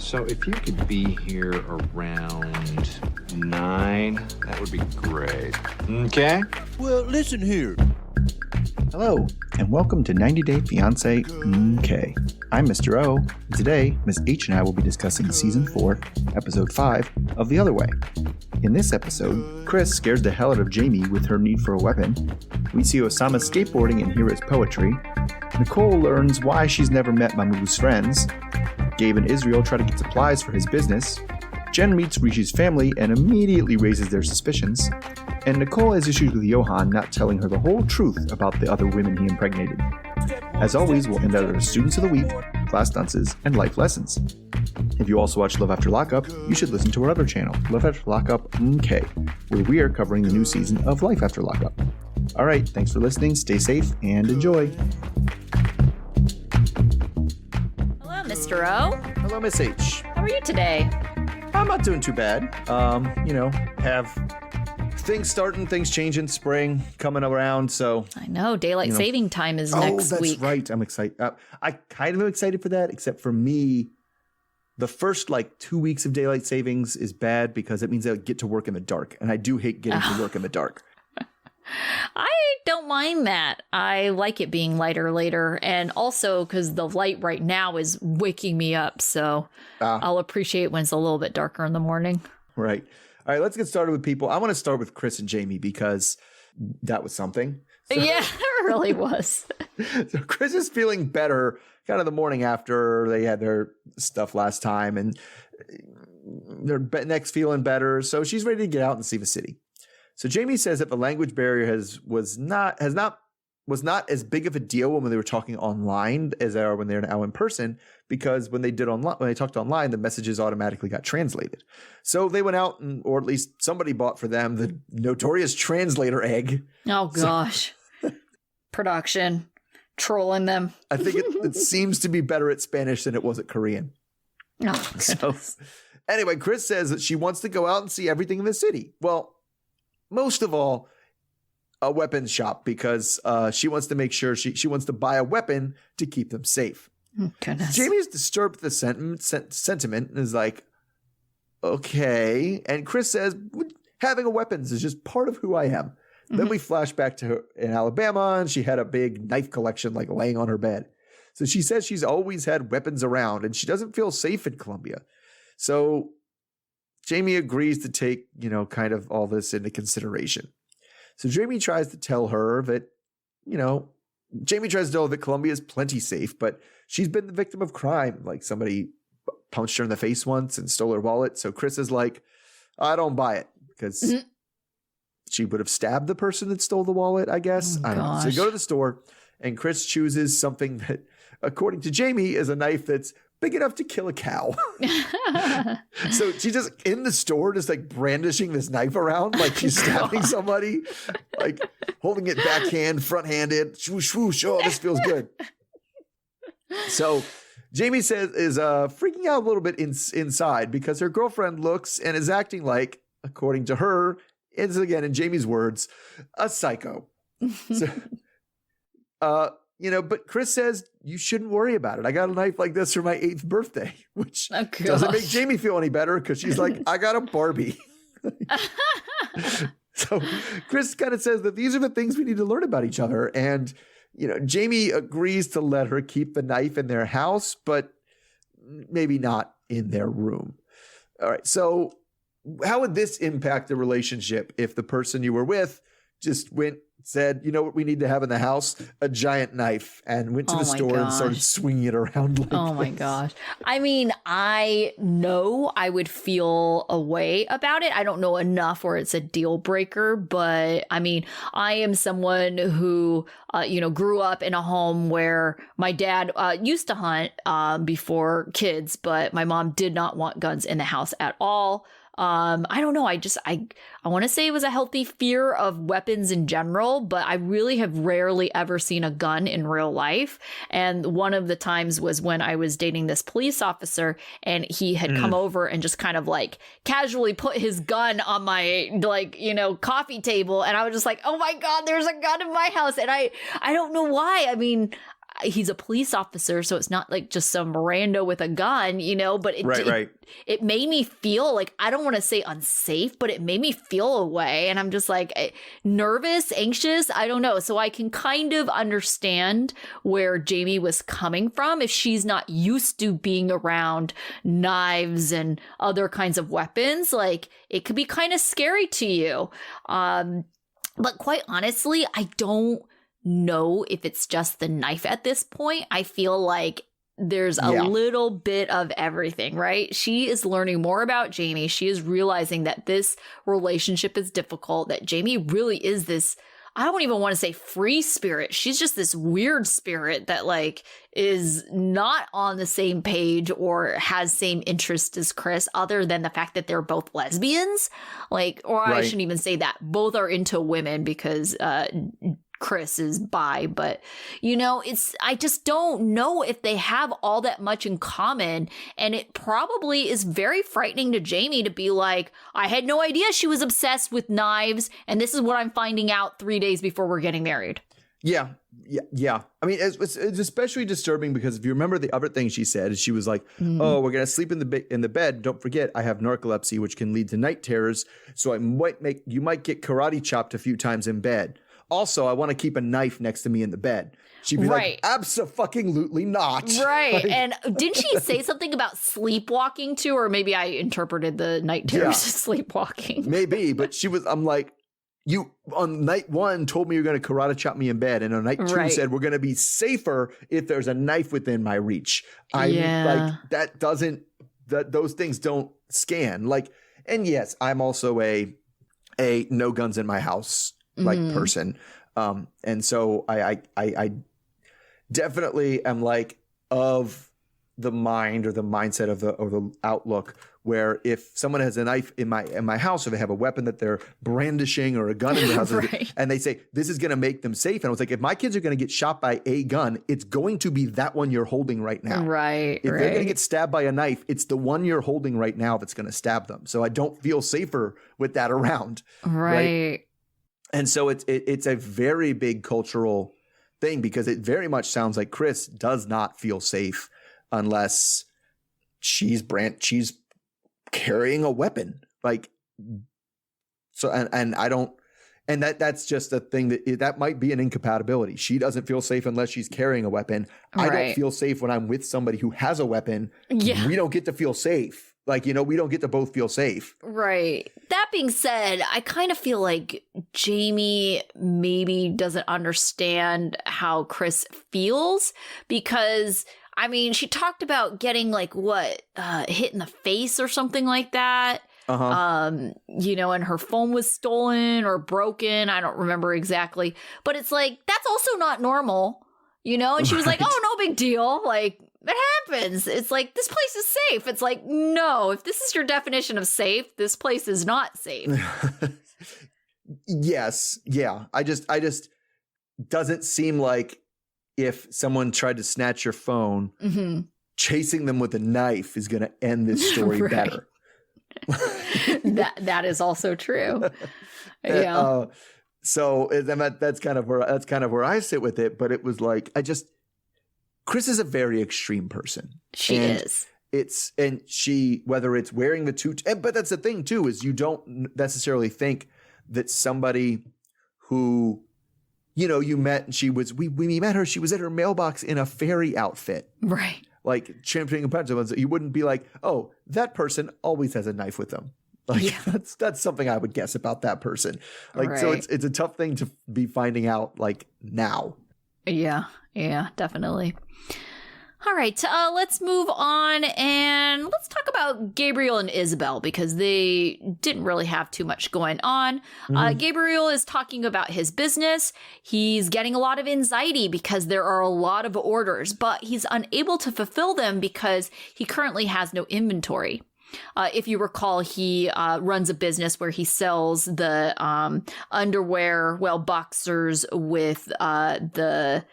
So if you could be here around 9, that would be great. Okay? Well, listen here. Hello, and welcome to 90 Day Fiancé Okay. I'm Mr. O, and today, Ms. H and I will be discussing Season 4, Episode 5 of The Other Way. In this episode, Kris scares the hell out of Jeyme with her need for a weapon. We see Osama skateboarding and hear his poetry. Nicole learns why she's never met Mahmoud's friends. Gabe and Israel try to get supplies for his business. Jenn meets Rishi's family and immediately raises their suspicions. And Nicole has issues with Yohan not telling her the whole truth about the other women he impregnated. As always, we'll end out our Students of the Week, Class Dunces, and Life Lessons. If you also watch Love After Lockup, you should listen to our other channel, Love After Lockup Okay, where we are covering the new season of Life After Lockup. Alright, thanks for listening, stay safe, and enjoy. Hello, Mr. O. Hello, Miss H. How are you today? I'm not doing too bad. Have things starting, things changing, spring coming around, so... I know, daylight saving time is next week. Oh, that's right. I'm excited. I kind of am excited for that, except for me, the first, 2 weeks of daylight savings is bad because it means I get to work in the dark, and I do hate getting to work in the dark. I don't mind that. I like it being lighter later, and also because the light right now is waking me up, so I'll appreciate when it's a little bit darker in the morning. Right. All right, let's get started with people. I want to start with Kris and Jeyme because that was something. So, yeah, it really was. So Kris is feeling better kind of the morning after they had their stuff last time, and their neck's feeling better, so she's ready to get out and see the city. So Jeyme says that the language barrier was not as big of a deal when they were talking online as they are when they're now in person, because when they talked online, the messages automatically got translated. So they went out or at least somebody bought for them the notorious translator egg. Oh gosh. Production. Trolling them. I think it seems to be better at Spanish than it was at Korean. Oh, goodness. So anyway, Kris says that she wants to go out and see everything in the city. Well, most of all, a weapons shop, because she wants to make sure she wants to buy a weapon to keep them safe. Oh, goodness. Jeyme is disturbed with the sentiment and is like, okay. And Kris says, having a weapons is just part of who I am. Mm-hmm. Then we flash back to her in Alabama, and she had a big knife collection laying on her bed. So she says she's always had weapons around, and she doesn't feel safe in Columbia. So Jeyme agrees to take, kind of all this into consideration. So Jeyme tries to tell her that, Columbia is plenty safe, but she's been the victim of crime. Like somebody punched her in the face once and stole her wallet. So Kris is like, I don't buy it, because she would have stabbed the person that stole the wallet, I guess. Oh, I don't know. So they go to the store, and Kris chooses something that, according to Jeyme, is a knife that's big enough to kill a cow. So she's just in the store, just brandishing this knife around, like she's stabbing somebody, holding it backhand, front-handed, swoosh, swoosh. Oh, this feels good. So Jeyme is freaking out a little bit inside because her girlfriend looks and is acting like, according to her, is again in Jeyme's words, a psycho. So, but Kris says, you shouldn't worry about it. I got a knife like this for my 8th birthday, which doesn't make Jeyme feel any better because she's like, I got a Barbie. So Kris kind of says that these are the things we need to learn about each other. And, Jeyme agrees to let her keep the knife in their house, but maybe not in their room. All right. So how would this impact the relationship if the person you were with just said, you know what we need to have in the house? A giant knife, and went to the store and started swinging it around. Oh my gosh. I mean, I know I would feel a way about it. I don't know enough where it's a deal breaker, but I mean, I am someone who, grew up in a home where my dad used to hunt before kids, but my mom did not want guns in the house at all. I don't know. I want to say it was a healthy fear of weapons in general, but I really have rarely ever seen a gun in real life. And one of the times was when I was dating this police officer, and he had come over and just kind of casually put his gun on my coffee table. And I was just like, oh my God, there's a gun in my house. And I don't know why. I mean, he's a police officer, so it's not like just some rando with a gun, but it made me feel like, I don't want to say unsafe, but it made me feel a way. And I'm just like nervous, anxious. I don't know. So I can kind of understand where Jeyme was coming from. If she's not used to being around knives and other kinds of weapons, like it could be kind of scary to you. But quite honestly, I don't know if it's just the knife at this point. I feel like there's a little bit of everything, right? She is learning more about Jeyme. She is realizing that this relationship is difficult, that Jeyme really is this, I don't even want to say free spirit. She's just this weird spirit that like is not on the same page or has same interest as Kris, other than the fact that they're both lesbians. Like, or I shouldn't even say that. Both are into women because Kris is bi, but I just don't know if they have all that much in common. And it probably is very frightening to Jeyme to be like, I had no idea she was obsessed with knives, and this is what I'm finding out 3 days before we're getting married. Yeah. I mean, it's especially disturbing because if you remember the other thing she said, she was like, "Oh, we're gonna sleep in the bed. Don't forget, I have narcolepsy, which can lead to night terrors. So you might get karate chopped a few times in bed. Also, I want to keep a knife next to me in the bed." She'd be like, "Abso-fucking-lutely not." Right. Like, and didn't she say something about sleepwalking too? Or maybe I interpreted the night terrors as sleepwalking. Maybe, but I'm like, you on night 1 told me you're going to karate chop me in bed. And on night 2 said we're going to be safer if there's a knife within my reach. Like those things don't scan. Like, and yes, I'm also a no guns in my house person. And so I definitely am like of the mind or the mindset of the outlook where if someone has a knife in my house or they have a weapon that they're brandishing or a gun in their house and they say this is going to make them safe. And I was like, if my kids are going to get shot by a gun, it's going to be that one you're holding right now. If they're going to get stabbed by a knife, it's the one you're holding right now that's going to stab them. So I don't feel safer with that around. Right. And so it's a very big cultural thing because it very much sounds like Kris does not feel safe unless she's carrying a weapon. Like, so, and I don't, and that's just a thing that might be an incompatibility. She doesn't feel safe unless she's carrying a weapon. I don't feel safe when I'm with somebody who has a weapon. Yeah. We don't get to feel safe. Like, we don't get to both feel safe. Right. That being said, I kind of feel like Jeyme maybe doesn't understand how Kris feels because, I mean, she talked about getting like hit in the face or something like that. And her phone was stolen or broken. I don't remember exactly. But it's like, that's also not normal, And she was like, oh, no big deal. Like, it happens. It's like, this place is safe. It's like, no, if this is your definition of safe, this place is not safe. Yes. Yeah. I just doesn't seem like if someone tried to snatch your phone, chasing them with a knife is going to end this story better. that is also true. Yeah. So that's kind of where I sit with it. But it was like, Kris is a very extreme person. She is. Whether it's wearing the tutu, but that's the thing too, is you don't necessarily think that somebody who, you met and we met her, she was at her mailbox in a fairy outfit. Right. Like championing a punch. You wouldn't be like, oh, that person always has a knife with them. Like that's something I would guess about that person. Like, so it's a tough thing to be finding out like now. Yeah, definitely. All right, let's move on and let's talk about Gabriel and Isabel because they didn't really have too much going on. Gabriel is talking about his business. He's getting a lot of anxiety because there are a lot of orders, but he's unable to fulfill them because he currently has no inventory. If you recall, he runs a business where he sells the underwear, boxers with the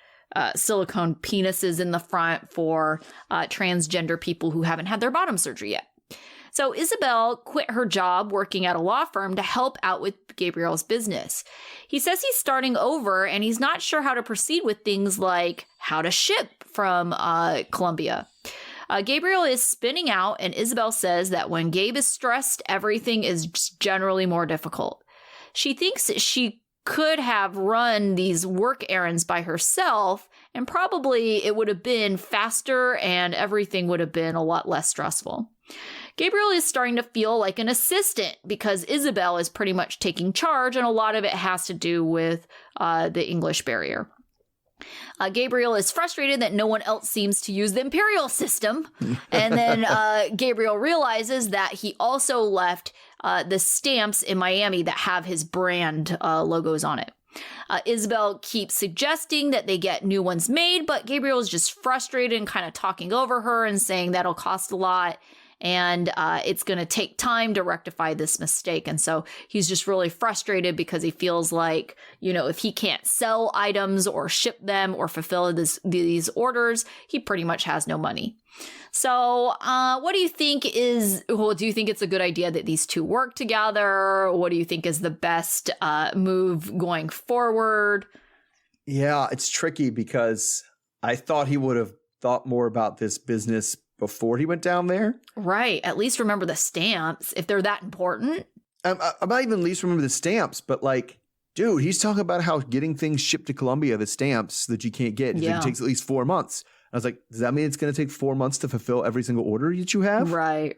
silicone penises in the front for transgender people who haven't had their bottom surgery yet. So Isabel quit her job working at a law firm to help out with Gabriel's business. He says he's starting over and he's not sure how to proceed with things like how to ship from Colombia. Gabriel is spinning out, and Isabel says that when Gabe is stressed, everything is generally more difficult. She thinks she could have run these work errands by herself, and probably it would have been faster and everything would have been a lot less stressful. Gabriel is starting to feel like an assistant because Isabel is pretty much taking charge, and a lot of it has to do with the English barrier. Gabriel is frustrated that no one else seems to use the imperial system. And then Gabriel realizes that he also left the stamps in Miami that have his brand logos on it. Isabel keeps suggesting that they get new ones made, but Gabriel is just frustrated and kind of talking over her and saying that'll cost a lot. And it's going to take time to rectify this mistake. And so he's just really frustrated because he feels like, you know, if he can't sell items or ship them or fulfill these orders, he pretty much has no money. So what do you think do you think it's a good idea that these two work together? What do you think is the best move going forward? Yeah, it's tricky because I thought he would have thought more about this business before he went down there. Right. At least remember the stamps if they're that important. I might even at least remember the stamps, but like, dude, he's talking about how getting things shipped to Colombia, the stamps that you can't get, it takes at least 4 months. I was like, does that mean it's going to take 4 months to fulfill every single order that you have? Right.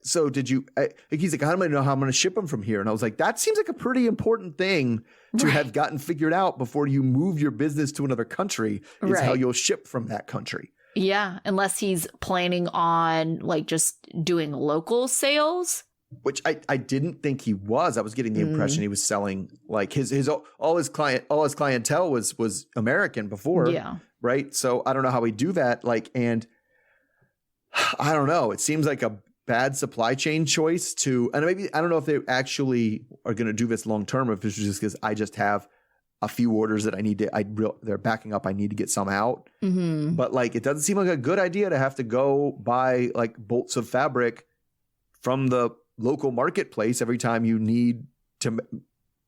So he's like, I don't know how I'm going to ship them from here. And I was like, that seems like a pretty important thing to have gotten figured out before you move your business to another country is how you'll ship from that country. Yeah, unless he's planning on like just doing local sales. Which I didn't think he was. I was getting the impression he was selling like all his clientele was American before. Yeah. Right. So I don't know how we do that. Like, and I don't know. It seems like a bad supply chain choice and maybe I don't know if they actually are going to do this long term, or if it's just because I just have a few orders that I need to, they're backing up. I need to get some out. Mm-hmm. But like, it doesn't seem like a good idea to have to go buy like bolts of fabric from the local marketplace every time you need to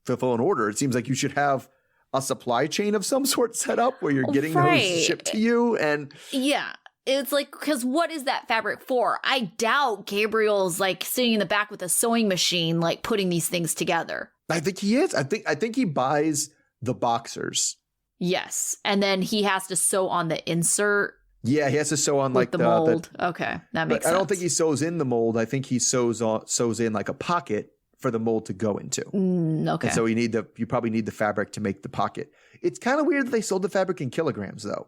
fulfill an order. It seems like you should have a supply chain of some sort set up where you're getting those shipped to you. And yeah, it's like, because what is that fabric for? I doubt Gabriel's like sitting in the back with a sewing machine, like putting these things together. I think he is. I think he buys the boxers. Yes. And then he has to sew on the insert. Yeah, he has to sew on like the mold. Okay. That makes sense. I don't think he sews in the mold. I think he sews in like a pocket for the mold to go into. Okay. And so you probably need the fabric to make the pocket. It's kind of weird that they sold the fabric in kilograms though.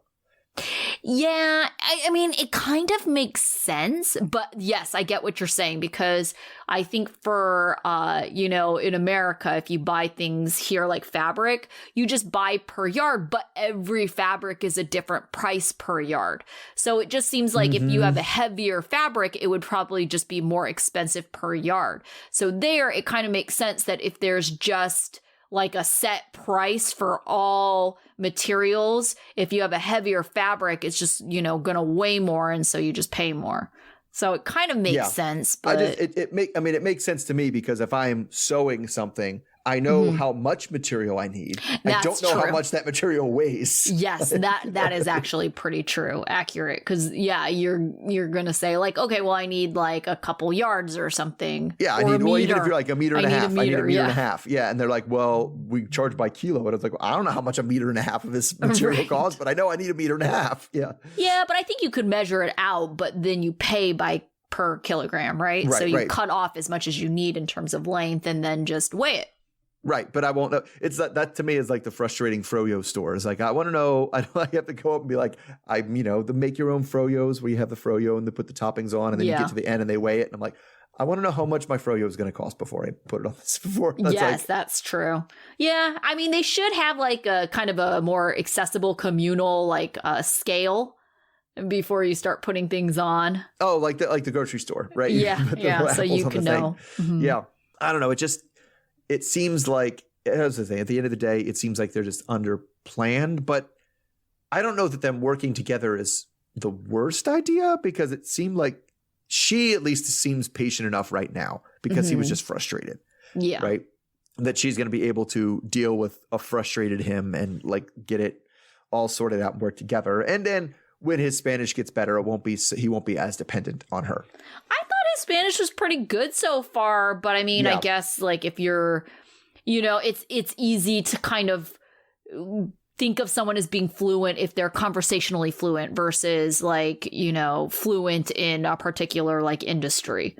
Yeah, I mean, it kind of makes sense, but yes, I get what you're saying, because I think for, in America, if you buy things here like fabric, you just buy per yard, but every fabric is a different price per yard. So it just seems like if you have a heavier fabric, it would probably just be more expensive per yard. So there, it kind of makes sense that if there's just like a set price for all materials, if you have a heavier fabric, it's just, going to weigh more. And so you just pay more. So it kind of makes sense. But it makes sense to me, because if I'm sewing something, I know how much material I need. I don't know how much that material weighs. Yes, that is actually pretty true, accurate. Because you're gonna say like, okay, well, I need like a couple yards or something. Yeah, I need. Well, even if you're like a meter and a half, I need a meter and a half. Yeah, and they're like, well, we charge by kilo, and I was like, well, I don't know how much a meter and a half of this material costs, but I know I need a meter and a half. Yeah. Yeah, but I think you could measure it out, but then you pay per kilogram, right? So you cut off as much as you need in terms of length, and then just weigh it. Right, but I won't know. It's that to me is like the frustrating froyo stores. Like, I want to know. I have to go up and be like, the make your own froyos where you have the froyo and they put the toppings on, and then you get to the end and they weigh it, and I'm like, I want to know how much my froyo is going to cost before I put it on this. That's true. Yeah, I mean, they should have like a kind of a more accessible communal like scale before you start putting things on. Oh, like the grocery store, right? Yeah. So you can know. Mm-hmm. Yeah, I don't know. It seems like, as I say, at the end of the day, it seems like they're just underplanned. But I don't know that them working together is the worst idea, because it seemed like she at least seems patient enough right now because he was just frustrated. Yeah. Right. That she's going to be able to deal with a frustrated him and like get it all sorted out and work together. And then when his Spanish gets better, he won't be as dependent on her. I thought his Spanish was pretty good so far, but I mean, I guess like if you're, it's easy to kind of think of someone as being fluent if they're conversationally fluent versus like, fluent in a particular like industry.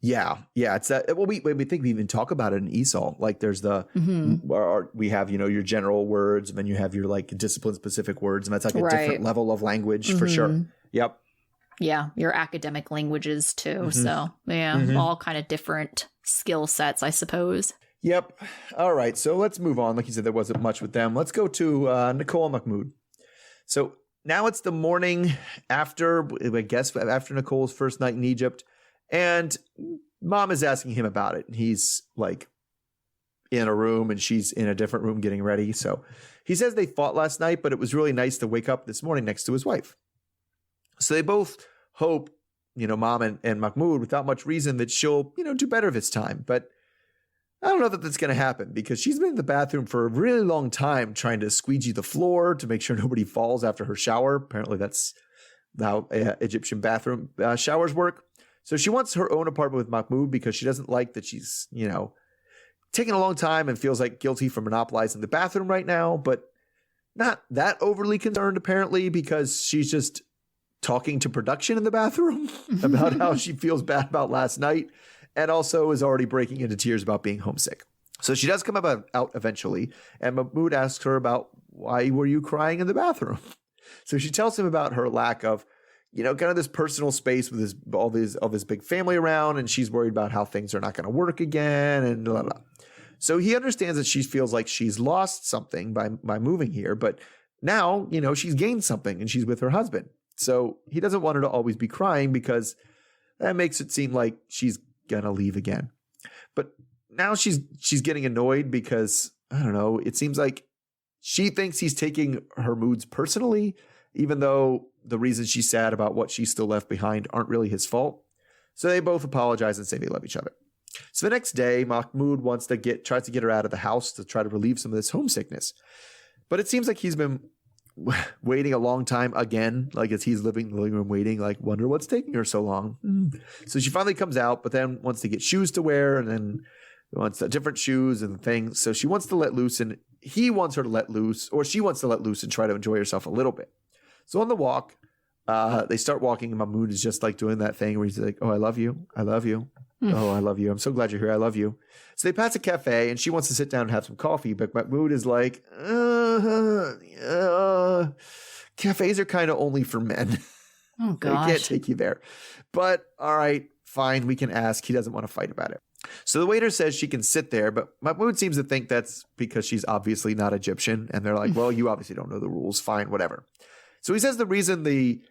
Yeah. It's that. Well, we think we even talk about it in ESOL. Like there's we have, your general words, and then you have your like discipline specific words. And that's like a different level of language for sure. Yep. Yeah. Your academic languages too. So all kind of different skill sets, I suppose. Yep. All right. So let's move on. Like you said, there wasn't much with them. Let's go to Nicole and Mahmoud. So now it's the morning after Nicole's first night in Egypt. And mom is asking him about it. He's like in a room and she's in a different room getting ready. So he says they fought last night, but it was really nice to wake up this morning next to his wife. So they both hope, mom and Mahmoud, without much reason, that she'll, do better this time. But I don't know that that's going to happen because she's been in the bathroom for a really long time trying to squeegee the floor to make sure nobody falls after her shower. Apparently that's how Egyptian bathroom showers work. So she wants her own apartment with Mahmoud because she doesn't like that she's, taking a long time and feels like guilty for monopolizing the bathroom right now, but not that overly concerned apparently because she's just talking to production in the bathroom about how she feels bad about last night and also is already breaking into tears about being homesick. So she does come out eventually, and Mahmoud asks her about why were you crying in the bathroom? So she tells him about her lack of kind of this personal space with all his big family around, and she's worried about how things are not going to work again, and blah, blah. So he understands that she feels like she's lost something by moving here, but now, she's gained something and she's with her husband. So he doesn't want her to always be crying because that makes it seem like she's going to leave again. But now she's getting annoyed because, I don't know, it seems like she thinks he's taking her moods personally, even though the reasons she's sad about what she still left behind aren't really his fault. So they both apologize and say they love each other. So the next day, Mahmoud tries to get her out of the house to try to relieve some of this homesickness. But it seems like he's been waiting a long time again, like as he's living in the living room waiting, like wonder what's taking her so long. So she finally comes out, but then wants to get shoes to wear and then wants different shoes and things. So she wants to let loose and he wants her to let loose, or she wants to let loose and try to enjoy herself a little bit. So on the walk, they start walking and Mahmoud is just like doing that thing where he's like, oh, I love you. I love you. Oh, I love you. I'm so glad you're here. I love you. So they pass a cafe and she wants to sit down and have some coffee, but Mahmoud is like, cafes are kind of only for men. Oh, gosh. I can't take you there. But all right, fine. We can ask. He doesn't want to fight about it. So the waiter says she can sit there, but Mahmoud seems to think that's because she's obviously not Egyptian. And they're like, well, you obviously don't know the rules. Fine, whatever. So he says the reason the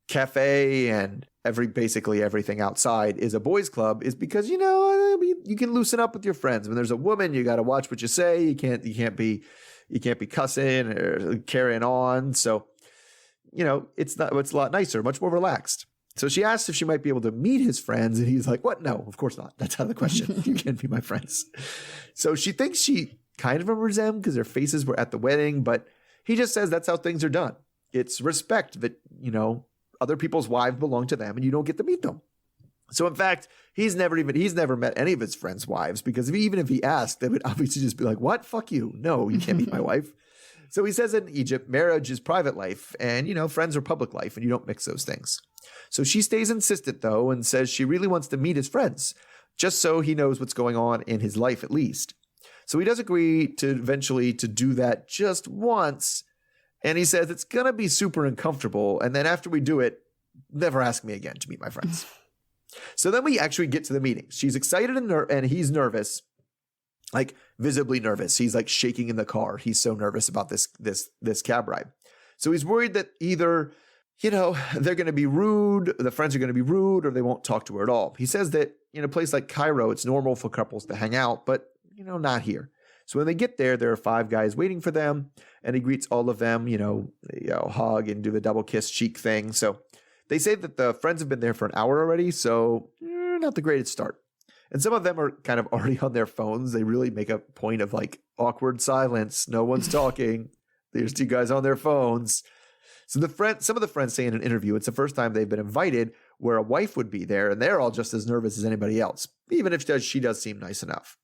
cafe and basically everything outside is a boys' club is because, you can loosen up with your friends. When there's a woman, you got to watch what you say. You can't be cussing or carrying on. So, it's a lot nicer, much more relaxed. So she asks if she might be able to meet his friends, and he's like, what? No, of course not. That's out of the question. You can't be my friends. So she thinks she kind of remembers them because their faces were at the wedding, but he just says that's how things are done. It's respect that, other people's wives belong to them and you don't get to meet them. So in fact, he's never met any of his friends' wives because even if he asked, they would obviously just be like, what? Fuck you. No, you can't meet my wife. So he says in Egypt, marriage is private life and, friends are public life and you don't mix those things. So she stays insistent though and says she really wants to meet his friends just so he knows what's going on in his life at least. So he does agree to eventually to do that just once. And he says it's going to be super uncomfortable. And then after we do it, never ask me again to meet my friends. So then we actually get to the meeting. She's excited and he's nervous, like visibly nervous. He's like shaking in the car. He's so nervous about this cab ride. So he's worried that either, they're going to be rude, the friends are going to be rude, or they won't talk to her at all. He says that in a place like Cairo, it's normal for couples to hang out, but, not here. So when they get there are 5 guys waiting for them, and he greets all of them, hug and do the double kiss cheek thing. So They say that the friends have been there for an hour already, so not the greatest start. And some of them are kind of already on their phones. They really make a point of like awkward silence. No one's talking. There's two guys on their phones. So some of the friends say in an interview, it's the first time they've been invited where a wife would be there, and they're all just as nervous as anybody else, even if she does seem nice enough.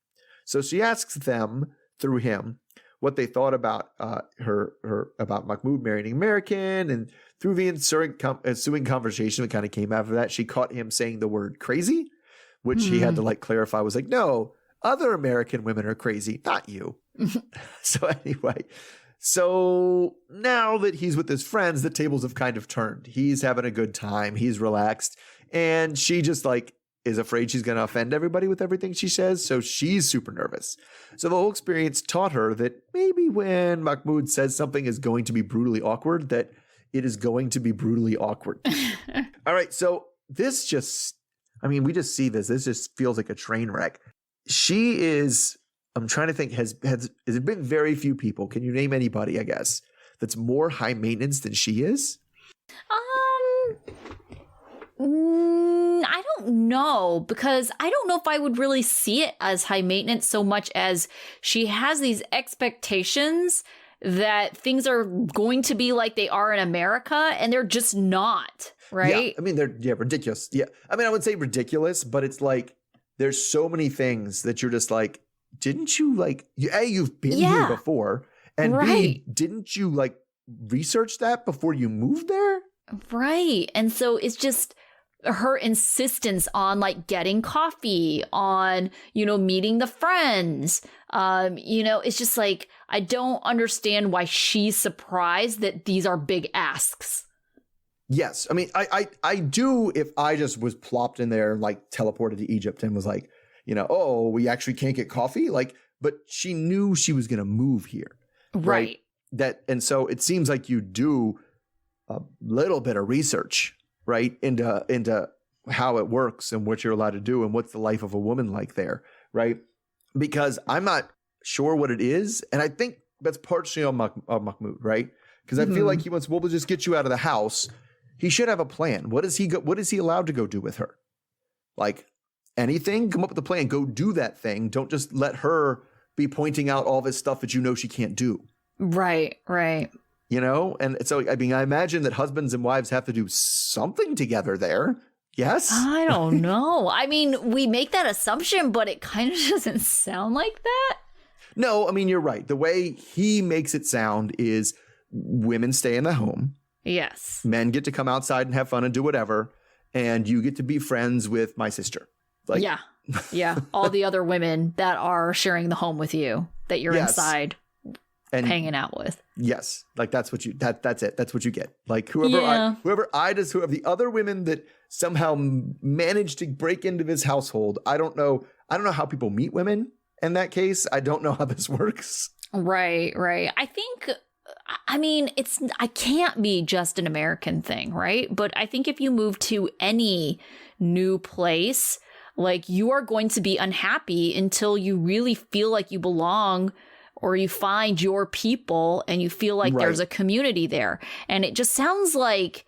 So she asks them through him what they thought about about Mahmoud marrying an American, and through the ensuing conversation that kind of came after that, she caught him saying the word crazy, which he had to like clarify was like, no, other American women are crazy, not you. So anyway. So now that he's with his friends, the tables have kind of turned. He's having a good time. He's relaxed. And she just like is afraid she's going to offend everybody with everything she says. So she's super nervous. So the whole experience taught her that maybe when Mahmoud says something is going to be brutally awkward, that it is going to be brutally awkward. All right. So this just, I mean, we just see this. This just feels like a train wreck. She is... I'm trying to think, has there been very few people, can you name anybody, I guess, that's more high maintenance than she is? I don't know, because I don't know if I would really see it as high maintenance so much as she has these expectations that things are going to be like they are in America, and they're just not, right? Yeah, I mean, they're ridiculous. Yeah, I mean, I would say ridiculous, but it's like there's so many things that you're just like, didn't you like, you've been here before, and B, didn't you like research that before you moved there? Right. And so it's just her insistence on like getting coffee, on, meeting the friends. It's just like, I don't understand why she's surprised that these are big asks. Yes. I mean, I do if I just was plopped in there and like teleported to Egypt and was like, oh, we actually can't get coffee. Like, but she knew she was going to move here. Right. And so it seems like you do a little bit of research, right, into how it works and what you're allowed to do and what's the life of a woman like there. Right. Because I'm not sure what it is. And I think that's partially on Mahmoud. Right. Because I feel like he wants, we'll just get you out of the house. He should have a plan. What is he allowed to go do with her? Like, anything, come up with a plan, go do that thing. Don't just let her be pointing out all this stuff that she can't do. Right. And so, I mean, I imagine that husbands and wives have to do something together there. Yes? I don't know. I mean, we make that assumption, but it kind of doesn't sound like that. No, I mean, you're right. The way he makes it sound is women stay in the home. Yes. Men get to come outside and have fun and do whatever. And you get to be friends with my sister. Like, yeah. All the other women that are sharing the home with you that you're inside and hanging out with. Yes. Like that's what that's it. That's what you get. Like whoever the other women that somehow managed to break into this household. I don't know how people meet women in that case. I don't know how this works. Right. I mean, I can't be just an American thing, right? But I think if you move to any new place, like you are going to be unhappy until you really feel like you belong or you find your people and you feel like there's a community there. And it just sounds like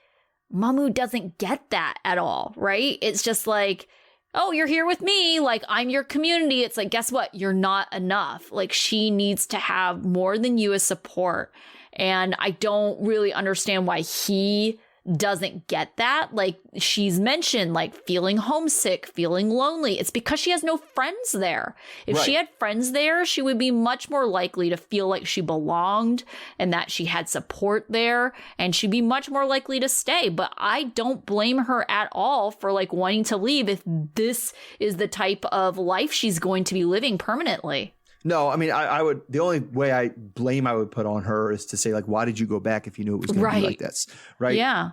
Mahmoud doesn't get that at all, right? It's just like, oh, you're here with me. Like, I'm your community. It's like, guess what? You're not enough. Like, she needs to have more than you as support. And I don't really understand why he doesn't get that. Like, she's mentioned, like, feeling homesick, feeling lonely. It's because she has no friends there. If she had friends there, she would be much more likely to feel like she belonged and that she had support there, and she'd be much more likely to stay. But I don't blame her at all for, like, wanting to leave if this is the type of life she's going to be living permanently. No, I mean, I would, the only way I would put on her is to say, like, why did you go back if you knew it was going to be like this? Right. Yeah.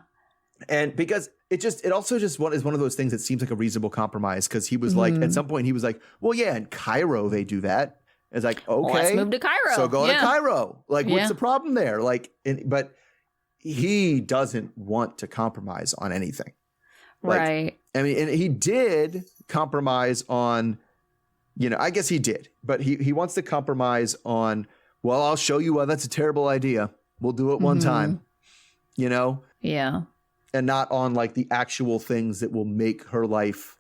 And because it also just is one of those things that seems like a reasonable compromise. Cause he was like, at some point he was like, well, yeah, in Cairo, they do that. It's like, okay, well, let's move to Cairo. So go to Cairo. Like, what's the problem there? Like, but he doesn't want to compromise on anything. Like, right. I mean, and he did compromise on, I guess he did, but he wants to compromise on, well, I'll show you why that's a terrible idea. We'll do it one time, Yeah. and not on like the actual things that will make her life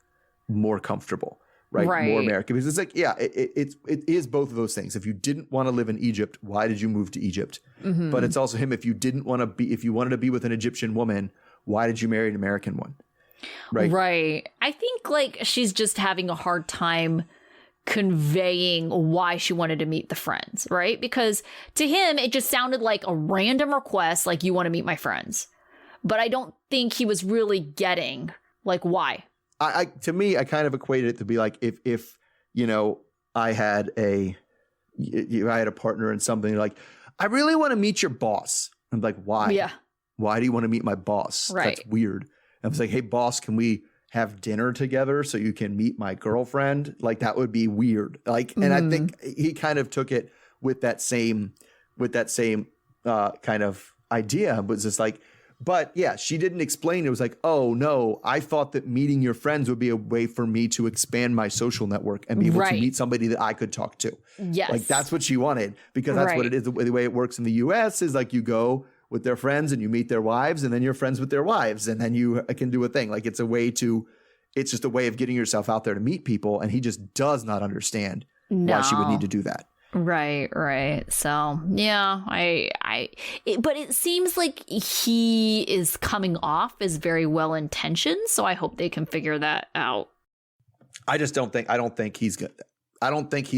more comfortable, right? More American. Because it's like, yeah, it is both of those things. If you didn't want to live in Egypt, why did you move to Egypt? Mm-hmm. But it's also him. If you wanted to be with an Egyptian woman, why did you marry an American one? Right. I think like she's just having a hard time conveying why she wanted to meet the friends, right? Because to him, it just sounded like a random request, like, you want to meet my friends. But I don't think he was really getting like why. To me, I kind of equated it to be like if you know, I had a partner in something, like, I really want to meet your boss. I'm like, why? Yeah. Why do you want to meet my boss? Right. That's weird. I was like, hey, boss, can we have dinner together so you can meet my girlfriend? Like, that would be weird. Like, and I think he kind of took it with that same kind of idea. But it's just like, but yeah, she didn't explain. It was like, oh no, I thought that meeting your friends would be a way for me to expand my social network and be able to meet somebody that I could talk to. Yes. Like, that's what she wanted, because that's what it is. The way it works in the US is like, you go with their friends and you meet their wives, and then you're friends with their wives, and then you can do a thing. Like, it's just a way of getting yourself out there to meet people. And he just does not understand why she would need to do that. Right. So yeah, but it seems like he is coming off as very well intentioned. So I hope they can figure that out. I don't think he's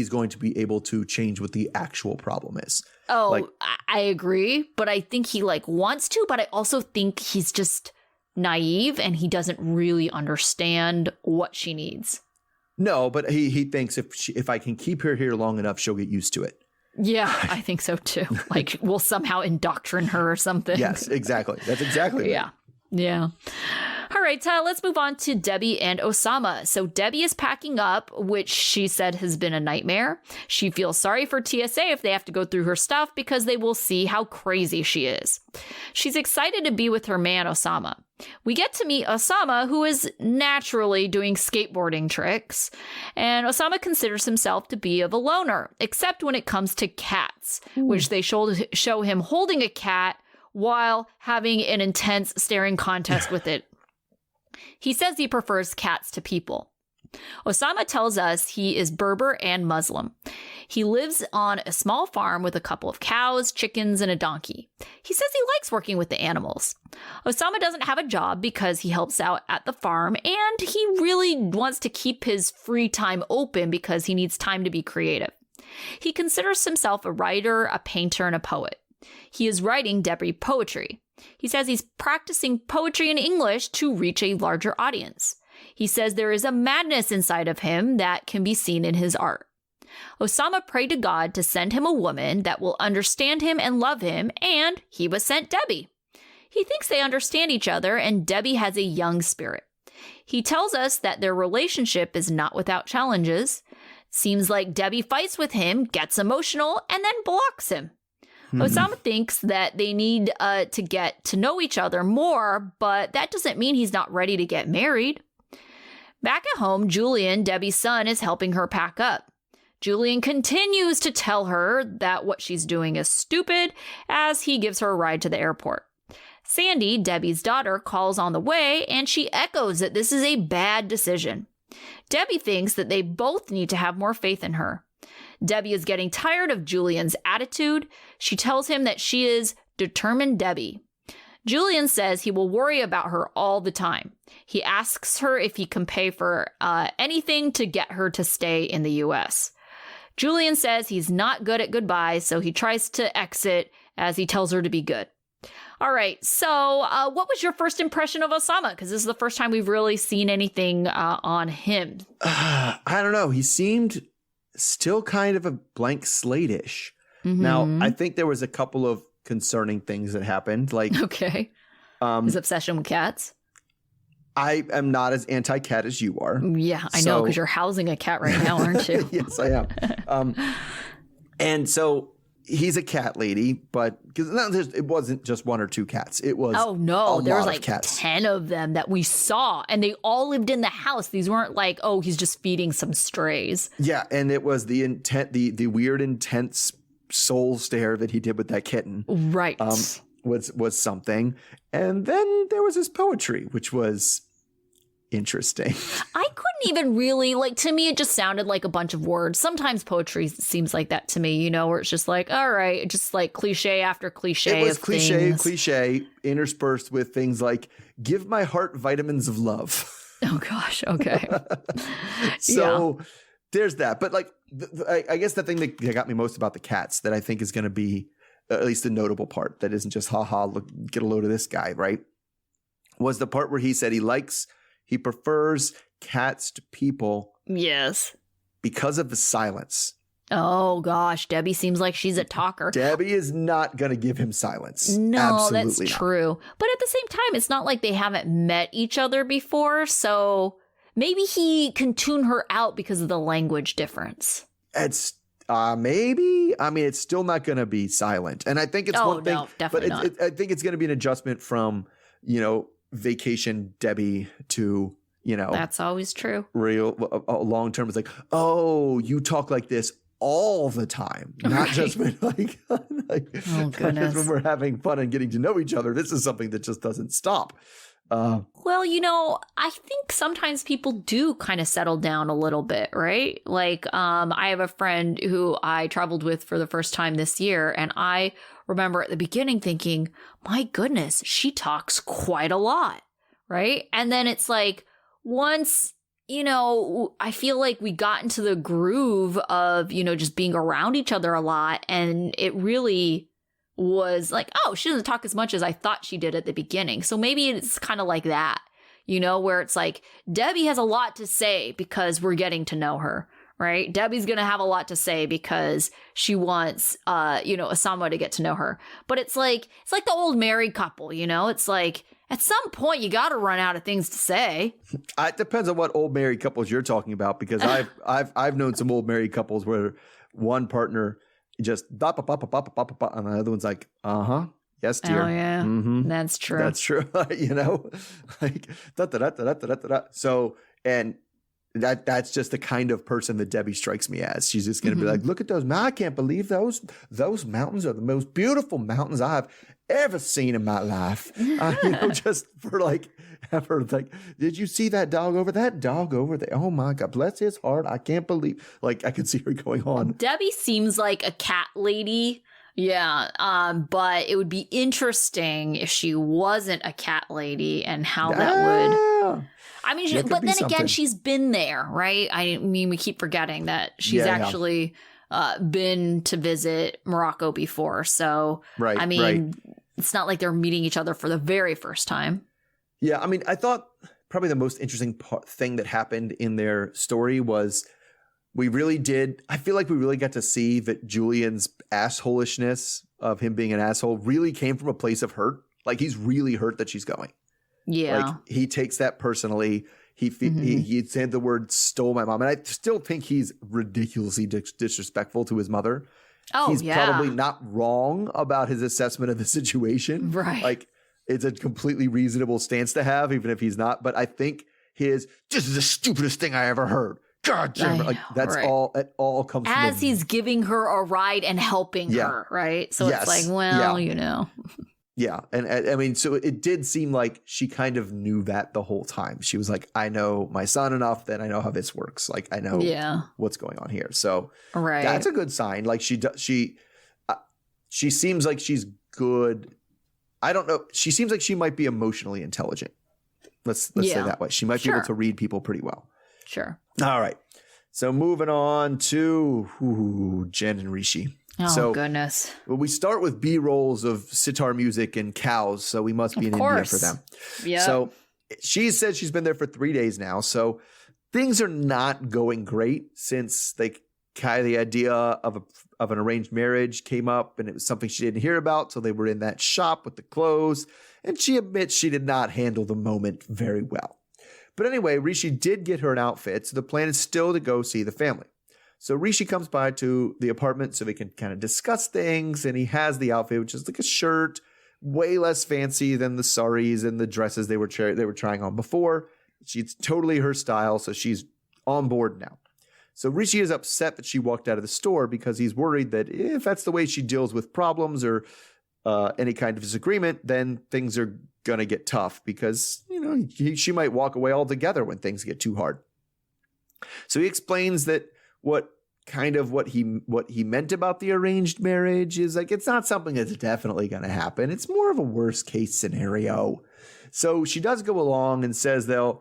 going to be able to change what the actual problem is. Oh, like, I agree, but I think he like wants to, but I also think he's just naive and he doesn't really understand what she needs. No, but he thinks if I can keep her here long enough, she'll get used to it. Yeah, I think so too. Like, we'll somehow indoctrinate her or something. Yes, exactly. That's exactly right. Yeah. All right, let's move on to Debbie and Osama. So Debbie is packing up, which she said has been a nightmare. She feels sorry for TSA if they have to go through her stuff because they will see how crazy she is. She's excited to be with her man, Osama. We get to meet Osama, who is naturally doing skateboarding tricks. And Osama considers himself to be of a loner, except when it comes to cats, which they show him holding a cat while having an intense staring contest with it. He says he prefers cats to people. Osama tells us he is Berber and Muslim. He lives on a small farm with a couple of cows, chickens, and a donkey. He says he likes working with the animals. Osama doesn't have a job because he helps out at the farm, and he really wants to keep his free time open because he needs time to be creative. He considers himself a writer, a painter, and a poet. He is writing Debbie poetry. He says he's practicing poetry in English to reach a larger audience. He says there is a madness inside of him that can be seen in his art. Osama prayed to God to send him a woman that will understand him and love him, and he was sent Debbie. He thinks they understand each other, and Debbie has a young spirit. He tells us that their relationship is not without challenges. Seems like Debbie fights with him, gets emotional, and then blocks him. Osama thinks that they need to get to know each other more, but that doesn't mean he's not ready to get married. Back at home, Julian, Debbie's son, is helping her pack up. Julian continues to tell her that what she's doing is stupid as he gives her a ride to the airport. Sandy, Debbie's daughter, calls on the way, and she echoes that this is a bad decision. Debbie thinks that they both need to have more faith in her. Debbie is getting tired of Julian's attitude. She tells him that she is determined Debbie. Julian says he will worry about her all the time. He asks her if he can pay for anything to get her to stay in the U.S. Julian says he's not good at goodbyes, so he tries to exit as he tells her to be good. All right, so what was your first impression of Osama? Because this is the first time we've really seen anything on him. I don't know. He seemed still kind of a blank slate-ish. Now, I think there was a couple of concerning things that happened. Like, okay, his obsession with cats. I am not as anti-cat as you are. Yeah, I know, because you're housing a cat right now, aren't you? Yes, I am. And so he's a cat lady, but because it wasn't just one or two cats. It was there was like cats. 10 of them that we saw, and they all lived in the house. These weren't like, oh, he's just feeding some strays. Yeah, and it was the weird, intense soul stare that he did with that kitten. Right. was something. And then there was his poetry, which was interesting. I couldn't even really, like, to me, it just sounded like a bunch of words. Sometimes poetry seems like that to me, where it's just like, all right, just like cliche after cliche. It was of cliche interspersed with things like, give my heart vitamins of love. Oh, gosh. Okay. So there's that. But like, I guess the thing that got me most about the cats that I think is going to be at least a notable part that isn't just, look, get a load of this guy, right? Was the part where he said he prefers cats to people. Yes. Because of the silence. Oh, gosh. Debbie seems like she's a talker. Debbie is not going to give him silence. No, Absolutely that's not. true. But at the same time, it's not like they haven't met each other before. So maybe he can tune her out because of the language difference. It's maybe. I mean, it's still not going to be silent. And I think it's one thing. No, definitely not. I think it's going to be an adjustment from, vacation Debbie to, That's always true. Real long term. It's like, oh, you talk like this all the time, not just when like oh, goodness. when we're having fun and getting to know each other. This is something that just doesn't stop. Well, I think sometimes people do kind of settle down a little bit, right? Like, I have a friend who I traveled with for the first time this year, and I remember at the beginning thinking, my goodness, she talks quite a lot, right? And then it's like, once, I feel like we got into the groove of, just being around each other a lot, and it really was like, oh, she doesn't talk as much as I thought she did at the beginning. So maybe it's kind of like that, where it's like Debbie has a lot to say because we're getting to know her, right? Debbie's going to have a lot to say because she wants, Osama to get to know her. But it's like the old married couple, it's like at some point you got to run out of things to say. It depends on what old married couples you're talking about, because I've known some old married couples where one partner just and the other one's like, yes, dear. Oh yeah, mm-hmm. That's true. That's true. Like da. So, and that's just the kind of person that Debbie strikes me as. She's just going to be like, look at those. I can't believe those mountains are the most beautiful mountains I've ever seen in my life. Just for like, ever like, did you see that dog over there? Oh my God, bless his heart. I can't believe, like, I could see her going on. Debbie seems like a cat lady. Yeah. But it would be interesting if she wasn't a cat lady and how that would. I mean, but then again, she's been there, right? I mean, we keep forgetting that she's actually been to visit Morocco before. So, right, I mean, it's not like they're meeting each other for the very first time. Yeah, I mean, I thought probably the most interesting thing that happened in their story was I feel like we really got to see that Julian's assholishness of him being an asshole really came from a place of hurt. Like, he's really hurt that she's going. Yeah. Like, he takes that personally. He said the word stole my mom. And I still think he's ridiculously disrespectful to his mother. Oh, he's probably not wrong about his assessment of the situation. Right. Like, it's a completely reasonable stance to have, even if he's not. But I think this is the stupidest thing I ever heard. God damn it. Like, that's right. all, it all comes from as he's giving her a ride and helping her, right? So it's like, well, Yeah. And I mean, so it did seem like she kind of knew that the whole time. She was like, I know my son enough that I know how this works. Like, I know what's going on here. So that's a good sign. Like, she seems like she's good. I don't know. She seems like she might be emotionally intelligent. Let's say that way. She might be able to read people pretty well. Sure. All right. So moving on to Jenn and Rishi. Oh, goodness. Well, we start with B-rolls of sitar music and cows, so we must be in India for them. Yeah. So she said she's been there for 3 days now, so things are not going great since the idea of an arranged marriage came up, and it was something she didn't hear about, so they were in that shop with the clothes, and she admits she did not handle the moment very well. But anyway, Rishi did get her an outfit, so the plan is still to go see the family. So Rishi comes by to the apartment so they can kind of discuss things, and he has the outfit, which is like a shirt, way less fancy than the saris and the dresses they were trying on before. She's totally her style, so she's on board now. So Rishi is upset that she walked out of the store because he's worried that if that's the way she deals with problems or any kind of disagreement, then things are going to get tough because, she might walk away altogether when things get too hard. So he explains that what he meant about the arranged marriage is like, it's not something that's definitely going to happen. It's more of a worst case scenario. So she does go along and says that,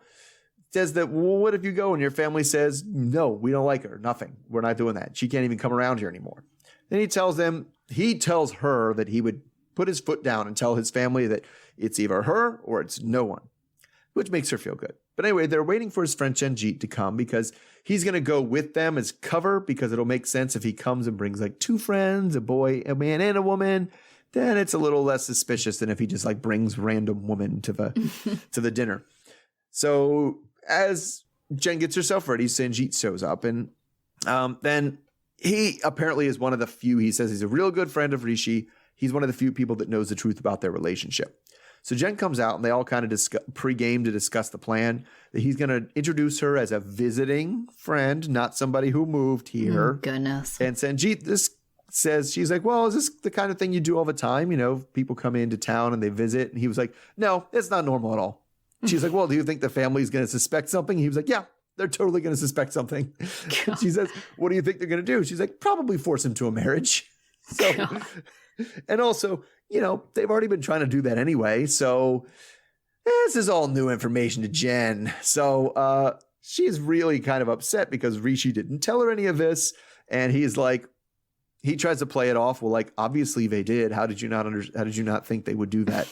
well, what if you go and your family says, no, we don't like her, nothing. We're not doing that. She can't even come around here anymore. Then he tells her that he would put his foot down and tell his family that it's either her or it's no one, which makes her feel good. But anyway, they're waiting for his friend Jenn to come because he's going to go with them as cover because it'll make sense if he comes and brings like two friends, a boy, a man, and a woman. Then it's a little less suspicious than if he just like brings random woman to the dinner. So as Jenn gets herself ready, Sanjeet shows up, and then he apparently is one of the few. He says he's a real good friend of Rishi. He's one of the few people that knows the truth about their relationship. So Jenn comes out and they all kind of pre-game to discuss the plan that he's going to introduce her as a visiting friend, not somebody who moved here. Oh, goodness. And Sanjeet says, she's like, well, is this the kind of thing you do all the time? People come into town and they visit. And he was like, no, it's not normal at all. She's like, well, do you think the family's going to suspect something? He was like, yeah, they're totally going to suspect something. She says, what do you think they're going to do? She's like, probably force him to a marriage. So, and also, they've already been trying to do that anyway. So this is all new information to Jenn. So she's really kind of upset because Rishi didn't tell her any of this. And he's like, he tries to play it off. Well, like, obviously they did. How did you not think they would do that?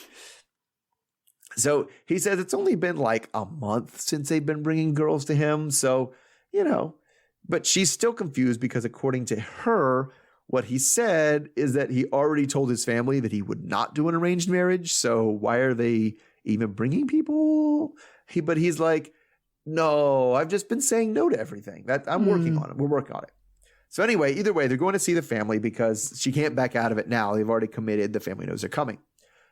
So he says it's only been like a month since they've been bringing girls to him. So, but she's still confused because according to her, what he said is that he already told his family that he would not do an arranged marriage. So why are they even bringing people? But he's like, no, I've just been saying no to everything. That I'm working on it. We're working on it. So anyway, either way, they're going to see the family because she can't back out of it now. They've already committed. The family knows they're coming.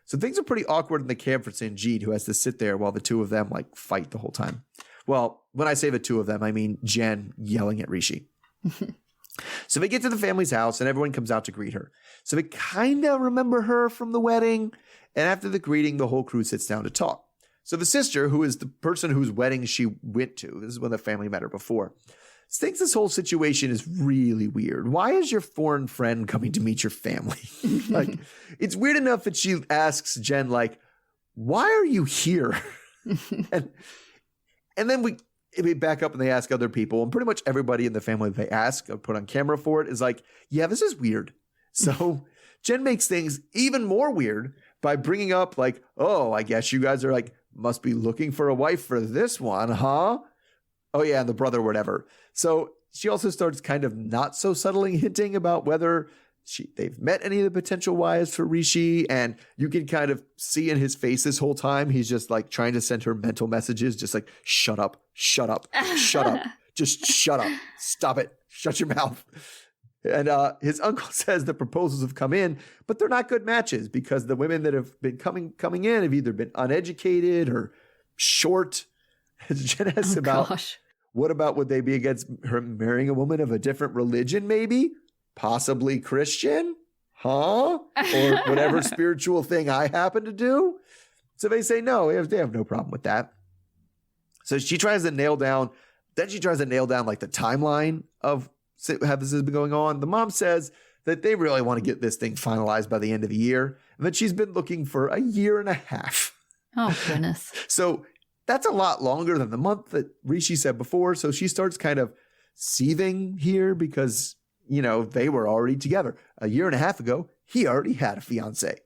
So things are pretty awkward in the camp for Sanjeet, who has to sit there while the two of them like fight the whole time. Well, when I say the two of them, I mean Jenn yelling at Rishi. So they get to the family's house and everyone comes out to greet her. So they kind of remember her from the wedding. And after the greeting, the whole crew sits down to talk. So the sister, who is the person whose wedding she went to, this is when the family met her before, thinks this whole situation is really weird. Why is your foreign friend coming to meet your family? Like, it's weird enough that she asks Jenn, like, why are you here? and then we back up and they ask other people, and pretty much everybody in the family they ask or put on camera for it is like, yeah, this is weird. So Jenn makes things even more weird by bringing up like, oh, I guess you guys are like, must be looking for a wife for this one, huh? Oh yeah, and the brother, whatever. So she also starts kind of not so subtly hinting about whether they've met any of the potential wives for Rishi, and you can kind of see in his face this whole time, he's just like trying to send her mental messages, just like, shut up, shut up, shut up, just shut up, stop it, shut your mouth. And his uncle says the proposals have come in, but they're not good matches because the women that have been coming in have either been uneducated or short. Jenn asks what about would they be against her marrying a woman of a different religion, maybe? Possibly Christian? Huh? Or whatever spiritual thing I happen to do? So they say no, they have no problem with that. So she tries to nail down like the timeline of how this has been going on. The mom says that they really want to get this thing finalized by the end of the year, and that she's been looking for a year and a half. Oh, goodness. So that's a lot longer than the month that Rishi said before. So she starts kind of seething here because, they were already together. A year and a half ago, he already had a fiancé.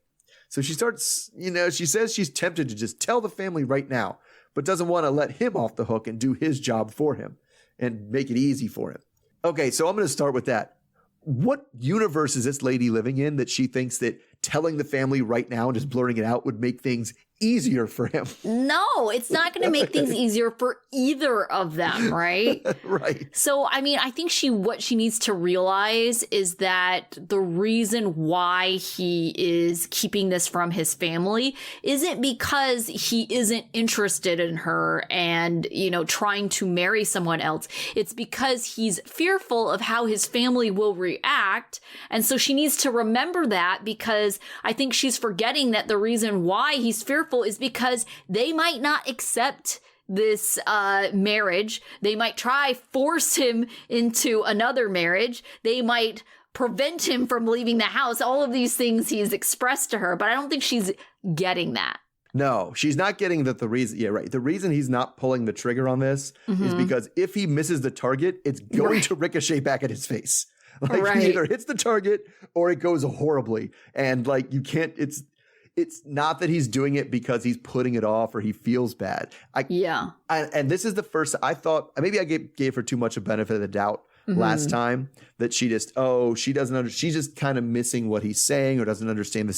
So she starts, she says she's tempted to just tell the family right now, but doesn't want to let him off the hook and do his job for him and make it easy for him. Okay, so I'm going to start with that. What universe is this lady living in that she thinks that telling the family right now and just blurring it out would make things easier for him. No, it's not going to make things easier for either of them, right? Right. So, I mean, I think what she needs to realize is that the reason why he is keeping this from his family isn't because he isn't interested in her and, you know, trying to marry someone else. It's because he's fearful of how his family will react. And so she needs to remember that, because I think she's forgetting that the reason why he's fearful is because they might not accept this marriage. They might force him into another marriage. They might prevent him from leaving the house. All of these things he's expressed to her, but I don't think she's getting that. No, she's not getting that. The reason, yeah, right. The reason he's not pulling the trigger on this is because if he misses the target, it's going to ricochet back at his face. Like he either hits the target or it goes horribly. And like, you can't, it's not that he's doing it because he's putting it off or he feels bad. And this is the first, I thought, maybe I gave her too much a benefit of the doubt last time, that she just, she doesn't she's just kind of missing what he's saying or doesn't understand the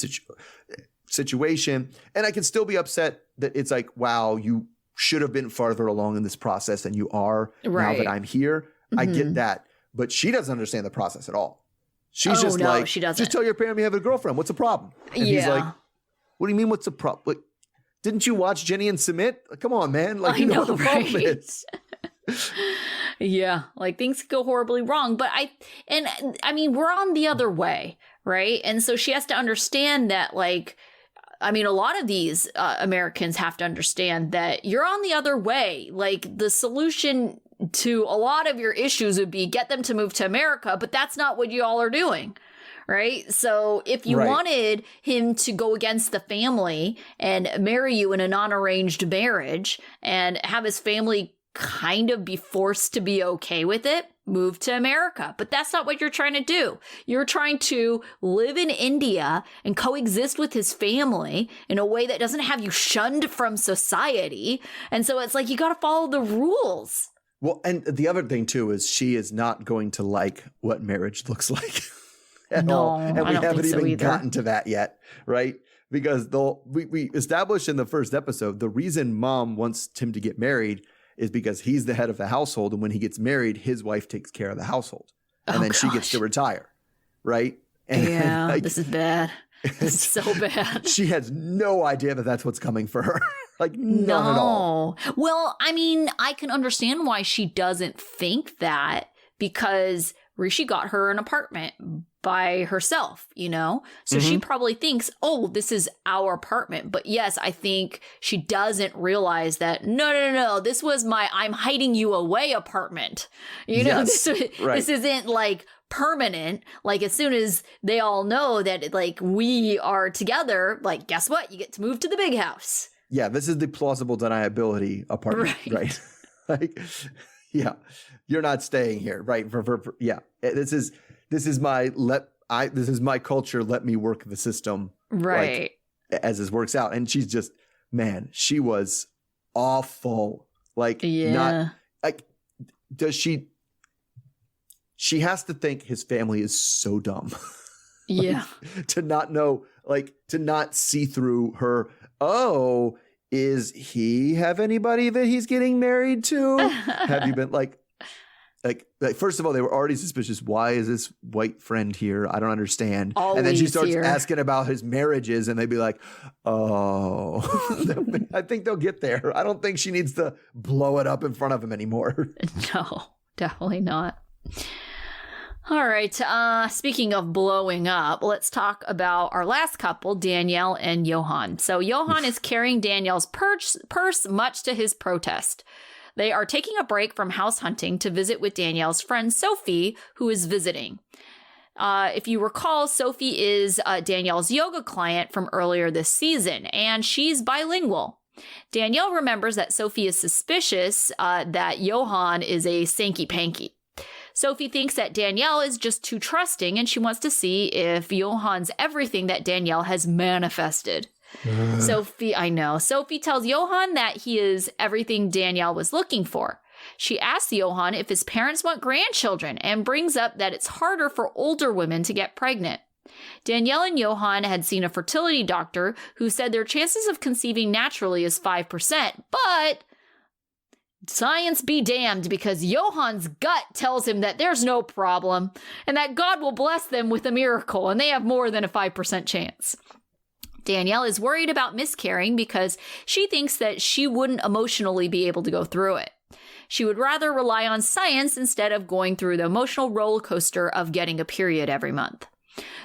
situation. And I can still be upset that it's like, wow, you should have been farther along in this process than you are now that I'm here. I get that. But she doesn't understand the process at all. She's she doesn't. Just tell your parent you have a girlfriend. What's the problem? And he's like, what do you mean, what's the problem? Like, didn't you watch Jenny and Submit? Like, come on, man. Like, you know what the problem is. Yeah, like things could go horribly wrong. But I mean, we're on the other way, right? And so she has to understand that, like, I mean, a lot of these Americans have to understand that you're on the other way. Like, the solution to a lot of your issues would be get them to move to America, but that's not what you all are doing. Right. So if you wanted him to go against the family and marry you in a non-arranged marriage and have his family kind of be forced to be okay with it, move to America. But that's not what you're trying to do. You're trying to live in India and coexist with his family in a way that doesn't have you shunned from society. And so it's like, you got to follow the rules. Well, and the other thing, too, is she is not going to like what marriage looks like. At all. And we haven't even gotten to that yet, right? Because we established in the first episode, the reason mom wants him to get married is because he's the head of the household. And when he gets married, his wife takes care of the household. And then she gets to retire, right? And like, this is bad. It's so bad. She has no idea that that's what's coming for her. Like, none at all. Well, I mean, I can understand why she doesn't think that, because Rishi got her an apartment by herself, you know? So she probably thinks, oh, this is our apartment. But yes, I think she doesn't realize that, no, this was my I'm hiding you away apartment. You know, this isn't like permanent. Like, as soon as they all know that, like, we are together, like, guess what? You get to move to the big house. Yeah, this is the plausible deniability apartment, right? Like, yeah, you're not staying here, right? Yeah, this is my culture. Let me work the system, right? Like, as this works out. And she's just, man, she was awful. Like, not like, does she? She has to think his family is so dumb. Yeah, to not know, like, to not see through her. Oh, is he have anybody that he's getting married to? Have you been like, first of all, they were already suspicious. Why is this white friend here? I don't understand. Always. And then she starts asking about his marriages, and they'd be like, oh, I think they'll get there. I don't think she needs to blow it up in front of him anymore. No, definitely not. All right. Speaking of blowing up, let's talk about our last couple, Danielle and Yohan. So Yohan is carrying Danielle's purse, much to his protest. They are taking a break from house hunting to visit with Danielle's friend Sophie, who is visiting. If you recall, Sophie is Danielle's yoga client from earlier this season, and she's bilingual. Danielle remembers that Sophie is suspicious that Yohan is a sanky-panky. Sophie thinks that Danielle is just too trusting, and she wants to see if Yohan's everything that Danielle has manifested. Sophie tells Yohan that he is everything Danielle was looking for. She asks Yohan if his parents want grandchildren and brings up that it's harder for older women to get pregnant. Danielle and Yohan had seen a fertility doctor who said their chances of conceiving naturally is 5%, but science be damned, because Yohan's gut tells him that there's no problem and that God will bless them with a miracle and they have more than a 5% chance. Danielle is worried about miscarrying because she thinks that she wouldn't emotionally be able to go through it. She would rather rely on science instead of going through the emotional roller coaster of getting a period every month.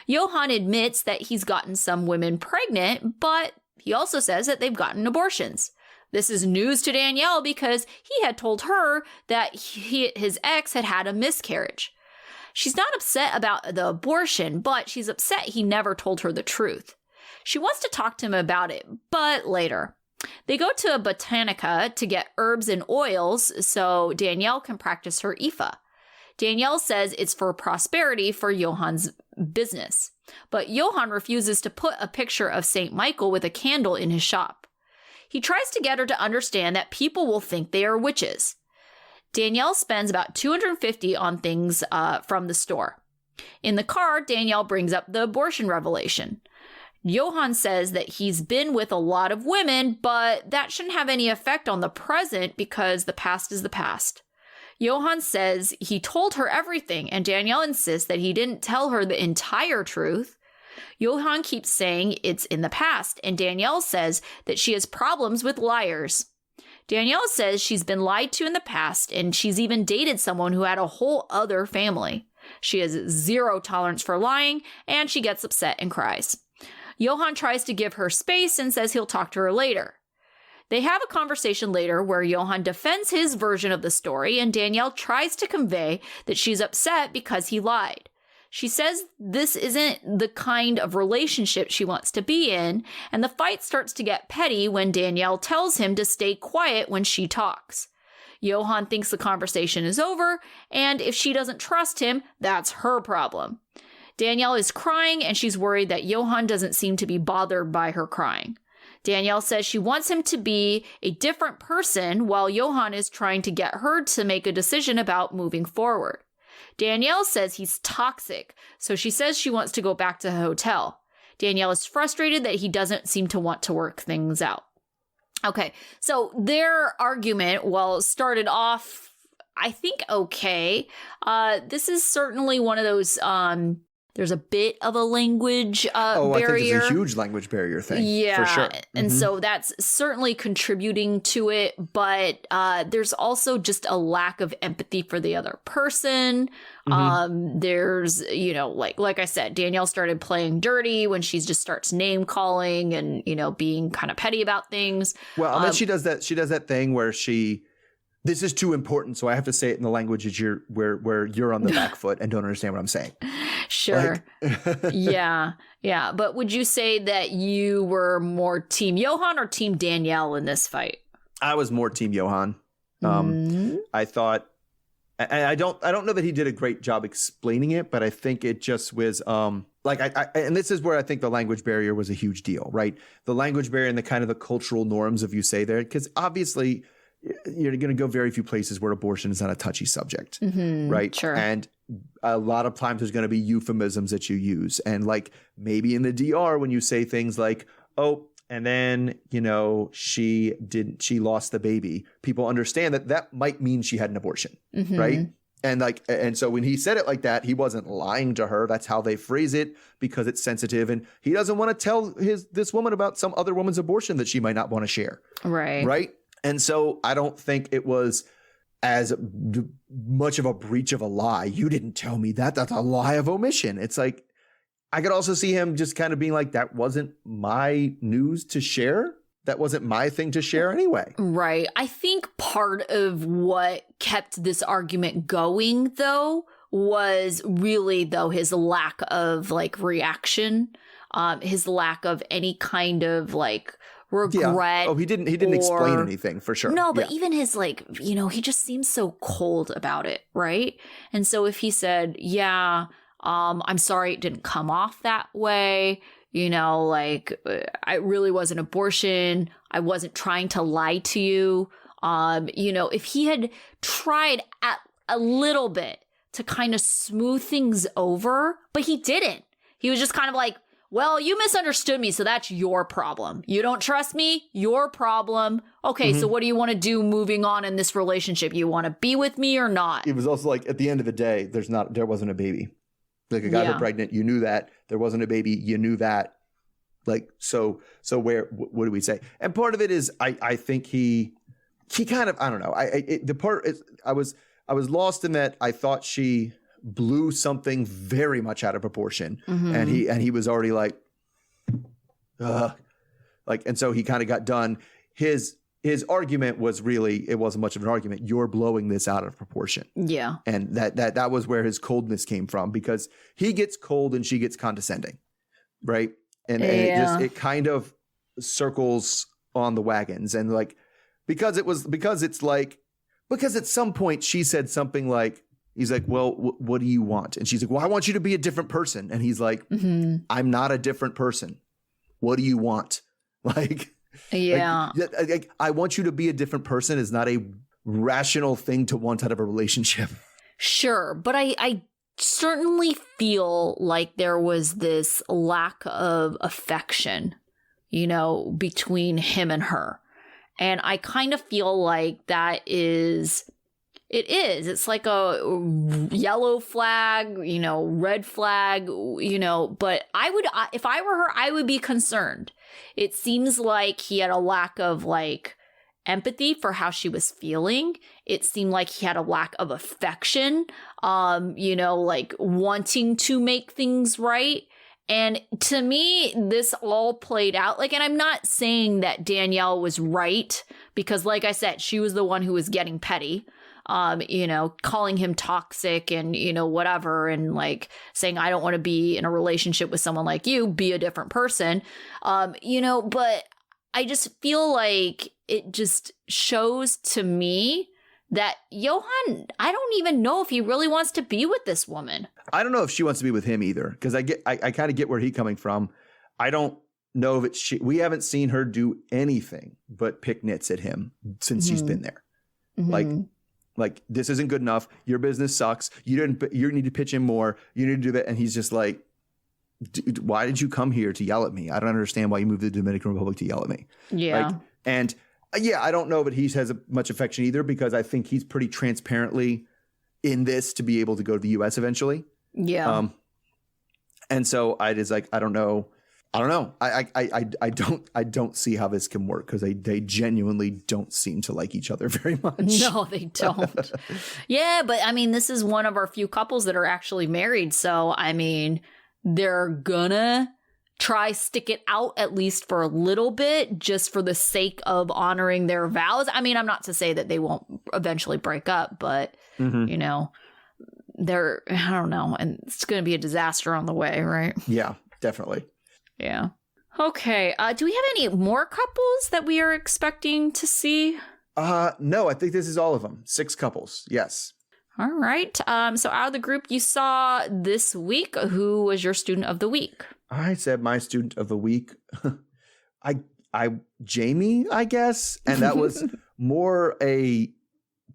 Yohan admits that he's gotten some women pregnant, but he also says that they've gotten abortions. This is news to Danielle because he had told her that his ex had had a miscarriage. She's not upset about the abortion, but she's upset he never told her the truth. She wants to talk to him about it, but later. They go to a botanica to get herbs and oils so Danielle can practice her Ifa. Danielle says it's for prosperity for Yohan's business, but Yohan refuses to put a picture of St. Michael with a candle in his shop. He tries to get her to understand that people will think they are witches. Danielle spends about $250 on things from the store. In the car, Danielle brings up the abortion revelation. Yohan says that he's been with a lot of women, but that shouldn't have any effect on the present because the past is the past. Yohan says he told her everything, and Danielle insists that he didn't tell her the entire truth. Yohan keeps saying it's in the past, and Danielle says that she has problems with liars. Danielle says she's been lied to in the past, and she's even dated someone who had a whole other family. She has zero tolerance for lying, and she gets upset and cries. Yohan tries to give her space and says he'll talk to her later. They have a conversation later where Yohan defends his version of the story, and Danielle tries to convey that she's upset because he lied. She says this isn't the kind of relationship she wants to be in, and the fight starts to get petty when Danielle tells him to stay quiet when she talks. Yohan thinks the conversation is over, and if she doesn't trust him, that's her problem. Danielle is crying, and she's worried that Yohan doesn't seem to be bothered by her crying. Danielle says she wants him to be a different person while Yohan is trying to get her to make a decision about moving forward. Danielle says he's toxic, so she says she wants to go back to the hotel. Danielle is frustrated that he doesn't seem to want to work things out. Okay, so their argument, well, started off, I think, okay. This is certainly one of those, there's a bit of a language barrier. I think it's a huge language barrier thing. Yeah, for sure. And so that's certainly contributing to it, but there's also just a lack of empathy for the other person. There's, like I said, Danielle started playing dirty when she just starts name calling and, being kind of petty about things. Well, and then she does that thing where this is too important, so I have to say it in the language that where you're on the back foot and don't understand what I'm saying. Sure. Yeah. But would you say that you were more Team Yohan or Team Danielle in this fight? I was more Team Yohan. I thought, I don't know that he did a great job explaining it, but I think it just was and this is where I think the language barrier was a huge deal, right? The language barrier and the kind of the cultural norms of you say there, because obviously you're going to go very few places where abortion is not a touchy subject, right? Sure. And a lot of times there's going to be euphemisms that you use. And maybe in the DR when you say things like, oh, and then, she lost the baby, people understand that might mean she had an abortion, right? And so when he said it like that, he wasn't lying to her. That's how they phrase it because it's sensitive. And he doesn't want to tell this woman about some other woman's abortion that she might not want to share. Right. Right. And so I don't think it was as much of a breach of a lie. You didn't tell me that. That's a lie of omission. It's like, I could also see him just kind of being like, that wasn't my news to share. That wasn't my thing to share anyway. Right. I think part of what kept this argument going, though, was really, his lack of reaction, his lack of any kind of regret. Yeah. Oh, he didn't explain anything for sure. No, but even his he just seems so cold about it, right? And so if he said, I'm sorry it didn't come off that way, I really was an abortion, I wasn't trying to lie to you. If he had tried a little bit to kind of smooth things over, but he didn't. He was just kind of like, well, you misunderstood me, so that's your problem. You don't trust me? Your problem. Okay, so what do you want to do moving on in this relationship? You want to be with me or not? It was also like, at the end of the day, there wasn't a baby. Like, I got her pregnant. You knew that. There wasn't a baby. You knew that. Like, so what do we say? And part of it is, I think he kind of, I don't know. I was lost in that I thought she blew something very much out of proportion, and he was already like, and so he kind of got done. His argument was really, it wasn't much of an argument. You're blowing this out of proportion. Yeah. And that was where his coldness came from, because he gets cold and she gets condescending. Right. And it kind of circles on the wagons. And like, because at some point she said something like, he's like, well, what do you want? And she's like, well, I want you to be a different person. And he's like, I'm not a different person. What do you want? Like, I want you to be a different person is not a rational thing to want out of a relationship. Sure. But I certainly feel like there was this lack of affection, between him and her. And I kind of feel like it's like a yellow flag, red flag, but if I were her, I would be concerned. It seems like he had a lack of like empathy for how she was feeling. It seemed like he had a lack of affection, like wanting to make things right. And to me, this all played out like, and I'm not saying that Danielle was right, because like I said, she was the one who was getting petty, calling him toxic and, whatever. And like saying, I don't want to be in a relationship with someone like you, be a different person. But I just feel like it just shows to me that Yohan, I don't even know if he really wants to be with this woman. I don't know if she wants to be with him either, because I kind of get where he's coming from. I don't know if we haven't seen her do anything but pick nits at him since she's been there. Like, this isn't good enough. Your business sucks. You need to pitch in more. You need to do that. And he's just like, why did you come here to yell at me? I don't understand why you moved to the Dominican Republic to yell at me. Yeah. I don't know that he has much affection either, because I think he's pretty transparently in this to be able to go to the U.S. eventually. Yeah. And so I don't know. I don't see how this can work, because they genuinely don't seem to like each other very much. No, they don't. Yeah, but I mean, this is one of our few couples that are actually married. So, I mean, they're gonna try stick it out at least for a little bit, just for the sake of honoring their vows. I mean, I'm not to say that they won't eventually break up, but I don't know. And it's going to be a disaster on the way, right? Yeah, definitely. Yeah. Okay. Do we have any more couples that we are expecting to see? No, I think this is all of them. 6 couples. Yes. All right. So out of the group you saw this week, who was your student of the week? I said my student of the week, Jeyme, I guess. And that was more a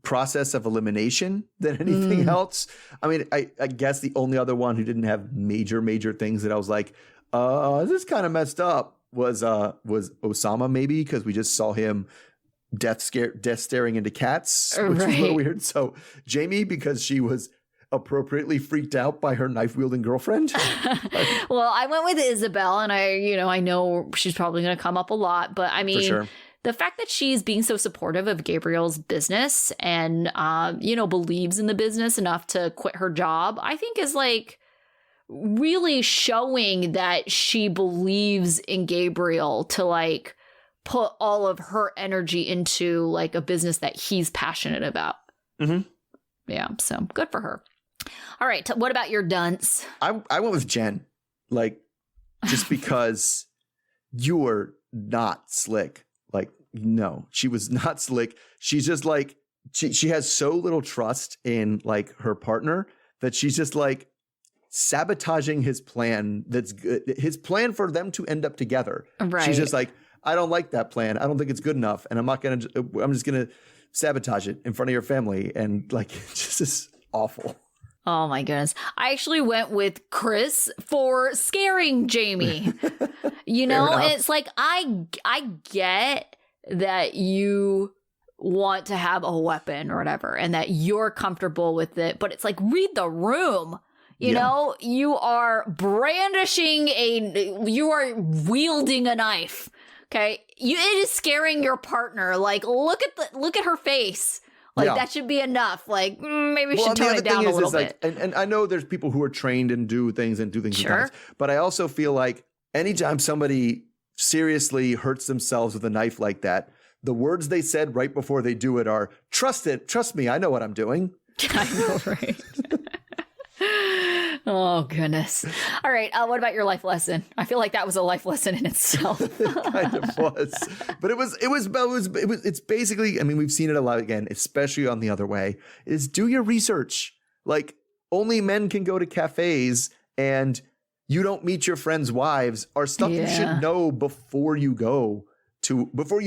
process of elimination than anything else. I mean, I guess the only other one who didn't have major things that I was like, this is kind of messed up was Osama, maybe, because we just saw him death staring into cats, which was a little weird. So Jeyme, because she was appropriately freaked out by her knife-wielding girlfriend. Well, I went with Isabel, and I know she's probably going to come up a lot, but I mean, for sure. The fact that she's being so supportive of Gabriel's business and, believes in the business enough to quit her job, I think is like really showing that she believes in Gabriel to like put all of her energy into like a business that he's passionate about. Yeah, so good for her. All right, what about your dunce? I went with Jenn, like, just because you're not slick. Like, no, she was not slick. She's just like, she has so little trust in like her partner that she's just like sabotaging his plan. That's good. His plan for them to end up together. Right. She's just like, I don't like that plan. I don't think it's good enough. And I'm just going to sabotage it in front of your family. And like, it's just awful. Oh my goodness. I actually went with Kris for scaring Jeyme. You know, it's like I get that you want to have a weapon or whatever and that you're comfortable with it, but it's like, read the room. You know, you are you are wielding a knife. Okay. It is scaring your partner. Like, look at her face. Like, that should be enough. Like, maybe we should tone it down a little bit. And I know there's people who are trained and do things sometimes, but I also feel like anytime somebody seriously hurts themselves with a knife like that, the words they said right before they do it are, trust me, I know what I'm doing. I know, right? Oh, goodness. All right. What about your life lesson? I feel like that was a life lesson in itself. It kind of was. But it's basically, I mean, we've seen it a lot again, especially on The Other Way, is do your research. Like, only men can go to cafes and you don't meet your friends' wives are stuff you should know before you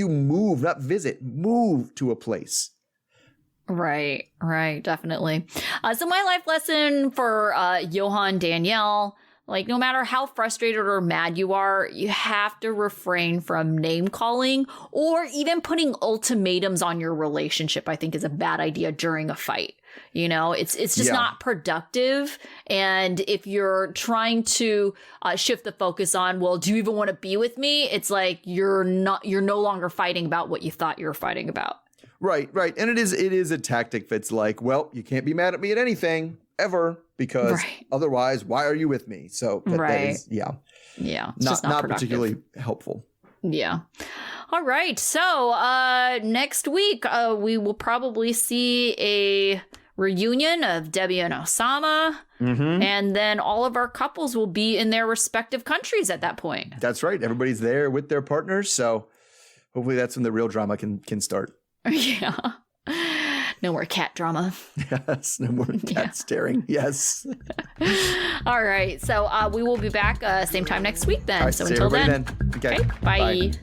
move, not visit, move to a place. Right, definitely. So my life lesson for Yohan, Danielle, like, no matter how frustrated or mad you are, you have to refrain from name calling or even putting ultimatums on your relationship, I think is a bad idea during a fight. You know, it's just not productive. And if you're trying to shift the focus on, well, do you even want to be with me? It's like you're no longer fighting about what you thought you were fighting about. Right. And it is a tactic that's like, well, you can't be mad at me at anything ever because otherwise, why are you with me? So that is, it's not particularly helpful. Yeah. All right. So next week, we will probably see a reunion of Debbie and Osama. Mm-hmm. And then all of our couples will be in their respective countries at that point. That's right. Everybody's there with their partners. So hopefully that's when the real drama can start. Yeah. No more cat drama. Yes. No more cat staring. Yes. All right. So we will be back same time next week then. Right, so until then. Okay. Bye.